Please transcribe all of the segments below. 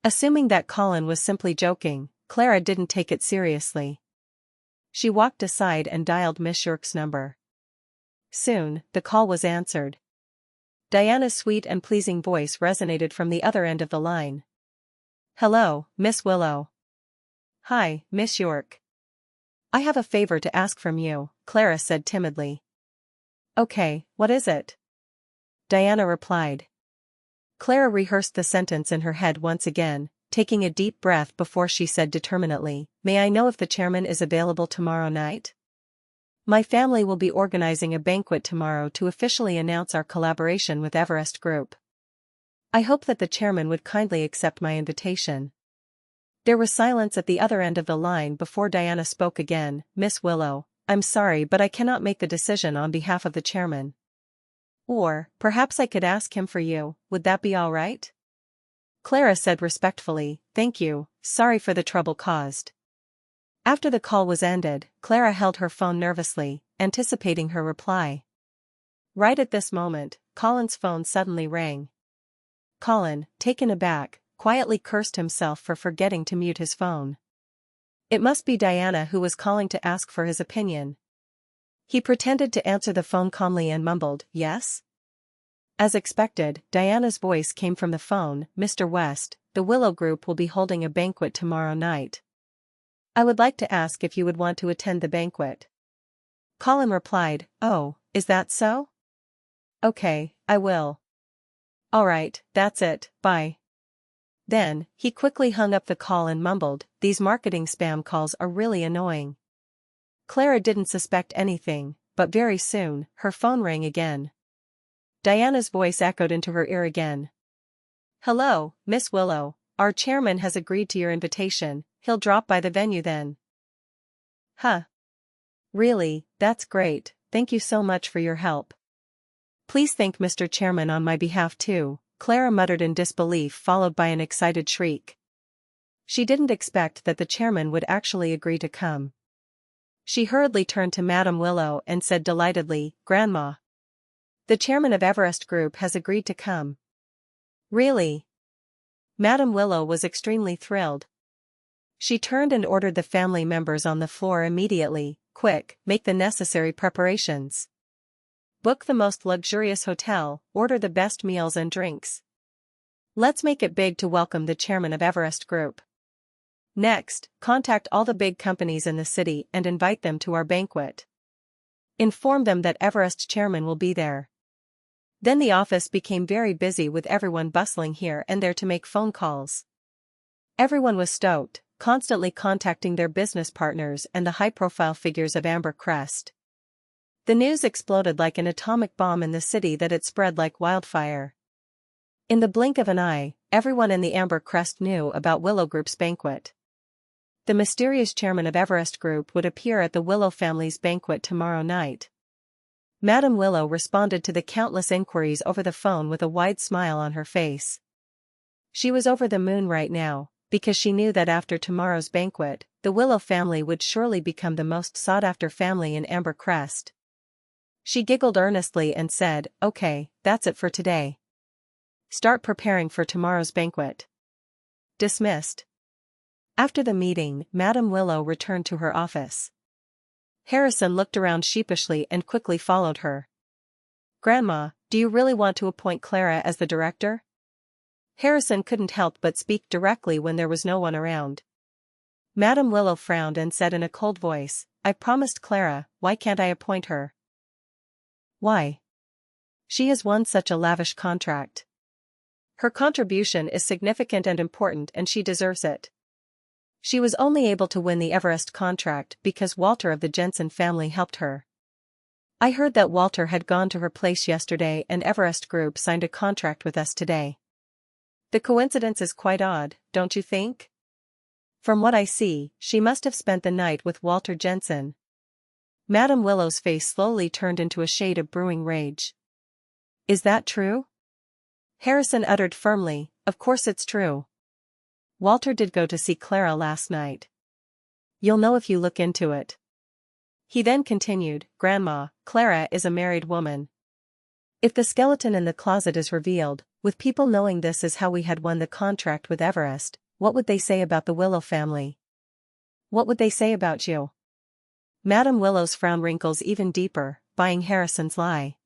Assuming that Colin was simply joking, Clara didn't take it seriously. She walked aside and dialed Miss York's number. Soon, the call was answered. Diana's sweet and pleasing voice resonated from the other end of the line. "Hello, Miss Willow." "Hi, Miss York. I have a favor to ask from you," Clara said timidly. "Okay, what is it?" Diana replied. Clara rehearsed the sentence in her head once again, taking a deep breath before she said determinedly, "May I know if the chairman is available tomorrow night? My family will be organizing a banquet tomorrow to officially announce our collaboration with Everest Group. I hope that the chairman would kindly accept my invitation." There was silence at the other end of the line before Diana spoke again. "Miss Willow, I'm sorry but I cannot make the decision on behalf of the chairman. Or, perhaps I could ask him for you, would that be all right?" Clara said respectfully, "Thank you, sorry for the trouble caused." After the call was ended, Clara held her phone nervously, anticipating her reply. Right at this moment, Colin's phone suddenly rang. Colin, taken aback, quietly cursed himself for forgetting to mute his phone. It must be Diana who was calling to ask for his opinion. He pretended to answer the phone calmly and mumbled, "Yes?" As expected, Diana's voice came from the phone. "Mr. West, the Willow Group will be holding a banquet tomorrow night. I would like to ask if you would want to attend the banquet." Colin replied, "Oh, is that so? Okay, I will. All right, that's it, bye." Then, he quickly hung up the call and mumbled, "These marketing spam calls are really annoying." Clara didn't suspect anything, but very soon, her phone rang again. Diana's voice echoed into her ear again. "Hello, Miss Willow, our chairman has agreed to your invitation, he'll drop by the venue then." "Huh. Really, that's great, thank you so much for your help. Please thank Mr. Chairman on my behalf too," Clara muttered in disbelief followed by an excited shriek. She didn't expect that the chairman would actually agree to come. She hurriedly turned to Madam Willow and said delightedly, "Grandma, the chairman of Everest Group has agreed to come." "Really?" Madam Willow was extremely thrilled. She turned and ordered the family members on the floor immediately, "Quick, make the necessary preparations. Book the most luxurious hotel, order the best meals and drinks. Let's make it big to welcome the chairman of Everest Group. Next, contact all the big companies in the city and invite them to our banquet. Inform them that Everest chairman will be there." Then the office became very busy with everyone bustling here and there to make phone calls. Everyone was stoked, constantly contacting their business partners and the high-profile figures of Amber Crest. The news exploded like an atomic bomb in the city that it spread like wildfire. In the blink of an eye, everyone in the Amber Crest knew about Willow Group's banquet. The mysterious chairman of Everest Group would appear at the Willow family's banquet tomorrow night. Madam Willow responded to the countless inquiries over the phone with a wide smile on her face. She was over the moon right now, because she knew that after tomorrow's banquet, the Willow family would surely become the most sought-after family in Amber Crest. She giggled earnestly and said, "Okay, that's it for today. Start preparing for tomorrow's banquet." Dismissed. After the meeting, Madam Willow returned to her office. Harrison looked around sheepishly and quickly followed her. "Grandma, do you really want to appoint Clara as the director?" Harrison couldn't help but speak directly when there was no one around. Madam Willow frowned and said in a cold voice, "I promised Clara, why can't I appoint her?" "Why? She has won such a lavish contract. Her contribution is significant and important and she deserves it. She was only able to win the Everest contract because Walter of the Jensen family helped her. I heard that Walter had gone to her place yesterday and Everest Group signed a contract with us today. The coincidence is quite odd, don't you think? From what I see, she must have spent the night with Walter Jensen." Madam Willow's face slowly turned into a shade of brewing rage. "Is that true?" Harrison uttered firmly, "Of course it's true. Walter did go to see Clara last night. You'll know if you look into it." He then continued, "Grandma, Clara is a married woman. If the skeleton in the closet is revealed, With people knowing this is how we had won the contract with Everest, what would they say about the Willow family? What would they say about you? Madam Willow's frown wrinkles even deeper, buying Harrison's lie.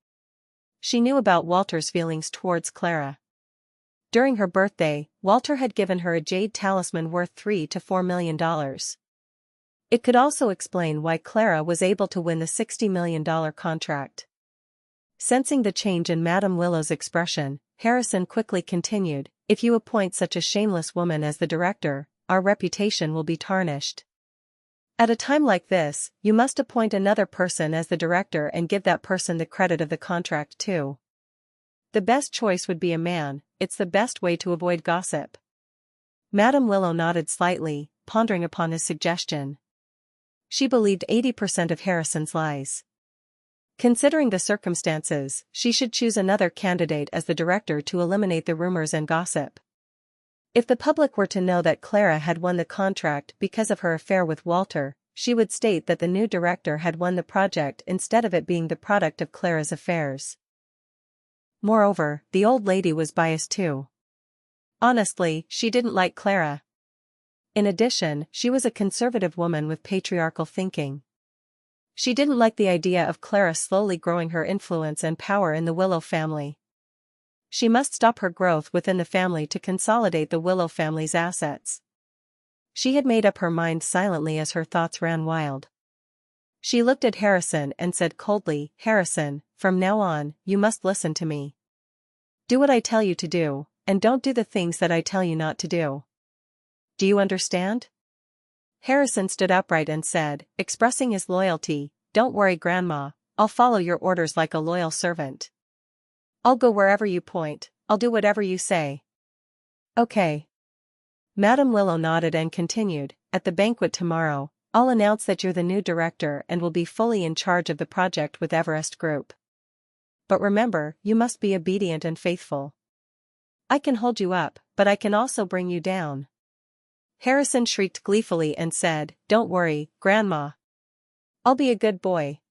She knew about Walter's feelings towards Clara. During her birthday, Walter had given her a jade talisman worth $3 to $4 million. It could also explain why Clara was able to win the $60 million contract. Sensing the change in Madam Willow's expression, Harrison quickly continued, "If you appoint such a shameless woman as the director, our reputation will be tarnished. At a time like this, you must appoint another person as the director and give that person the credit of the contract too. The best choice would be a man, it's the best way to avoid gossip." Madam Willow nodded slightly, pondering upon his suggestion. She believed 80% of Harrison's lies. Considering the circumstances, she should choose another candidate as the director to eliminate the rumors and gossip. If the public were to know that Clara had won the contract because of her affair with Walter, she would state that the new director had won the project instead of it being the product of Clara's affairs. Moreover, the old lady was biased too. Honestly, she didn't like Clara. In addition, she was a conservative woman with patriarchal thinking. She didn't like the idea of Clara slowly growing her influence and power in the Willow family. She must stop her growth within the family to consolidate the Willow family's assets. She had made up her mind silently as her thoughts ran wild. She looked at Harrison and said coldly, "Harrison, from now on, you must listen to me. Do what I tell you to do, and don't do the things that I tell you not to do. Do you understand?" Harrison stood upright and said, expressing his loyalty, "Don't worry, Grandma, I'll follow your orders like a loyal servant. I'll go wherever you point, I'll do whatever you say." "Okay." Madam Willow nodded and continued, "At the banquet tomorrow, I'll announce that you're the new director and will be fully in charge of the project with Everest Group. But remember, you must be obedient and faithful. I can hold you up, but I can also bring you down." Harrison shrieked gleefully and said, "Don't worry, Grandma. I'll be a good boy."